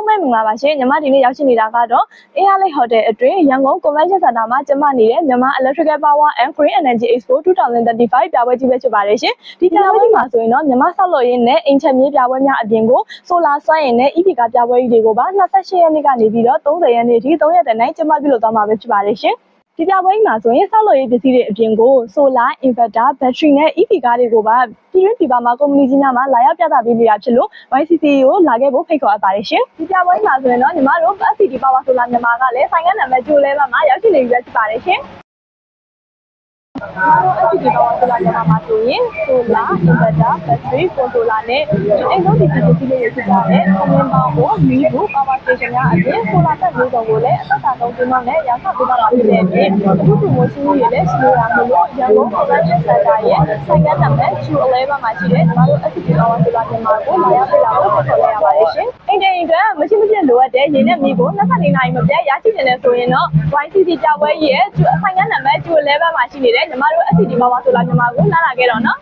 မဲမင်္ဂလာပါရှင်ညီမဒီနေ့ရောက်ရှိနေတာကတော့အေးရလေးဟိုတယ်အတွင်းရန်ကုန် Convention Center မှာကျင်းပနေတဲ့မြန်မာ Electrical Power and Green Energy Expo 2035 ပြပွဲကြီးပဲဖြစ်ပါတယ်ရှင်ဒီပြပွဲကြီးမှာဆိုရင်တော့မြန်မာဆောက်လုပ်ရေးနဲ့အင်ချက်မြေပြပွဲများအပြင်ကိုဆိုလာစွမ်းအင်နဲ့ EV ကပြပွဲကြီးတွေကိုပါ28ရက်နေ့ကနေပြီးတော့30ရက်နေ့ထိ3ရက်တည်းနိုင်ကျင်းပပြုလုပ်သွားမှာပဲဖြစ်ပါတယ်ရှင်ဒီပြပွဲမှာဆိုရင်ဆောက်လုပ်ရေးပစ္စည်းတွေအပြင်ကိုဆိုလာအင်ဗက်တာဘက်ထရီနဲ့ EV ကားတွေကိုပါပြည်တွင်းပြည်ပမှာကုမ္ပဏီကြီးများမှာလာရောက်ပြသပေးနေတာဖြစ်လို့ YCC ကိုလာခဲ့ဖို့ဖိတ်ခေါ်အပ်ပါတယ်ရှင်ဒီပြပွဲမှာဆိုရင်တော့ညီမတို့ FCD Power Solar မြန်မာကလည်းဆိုင်ကနံပါတ်2 level မှာရောက်ရှိနေပြီဖြစ်ပါတယ်ရှင်FCD Power Solar မြန်မာမှာဆိုရင်ဆိုလာအင်ဗက်တာဘက်ထရီကွန်ထရိုလာနဲ့အိမ်သုံးပစ္စည်းတွေဖြစ်တဲ့ခမင်းပေါင်းကိုမီးဘူး Power Station များအပြင်ဆိုလာတက်မျိုးစုံကိုလည်းအသက်သာဆုံးပြင်မနဲ့ရောင်းချပေးသွားမှာဖြစ်တဲ့အပြင်အခုဒီမိုးရှိကြီးတွေလည်းရှိနေတာမို့လို့ရန်ကုန် Convention Center ရဲ့ဆိုင်ကနံပါတ်211မှာရှိတဲ့ညီမတို့ FCD Power Solar မြန်မာကိုလာရောက်ပေးတာကိုဖိတ်ခေါ်လိုက်ရပါတယ်ရှင်အိမ်တိုင်းအတွက်မရှိမဖြစ်လိုအပ်တဲ့ရေနဲ့မီးကို24နာရီမပြတ်ရရှိနေတယ်ဆိုရင်တော့ YCC ပြပွဲရဲ့ဆိုင်ကနံပါတ်211မှာရှိနေတဲ့ညီမတို့ FCD Power Solar မြန်မာကိုလာခဲ့တော့နော်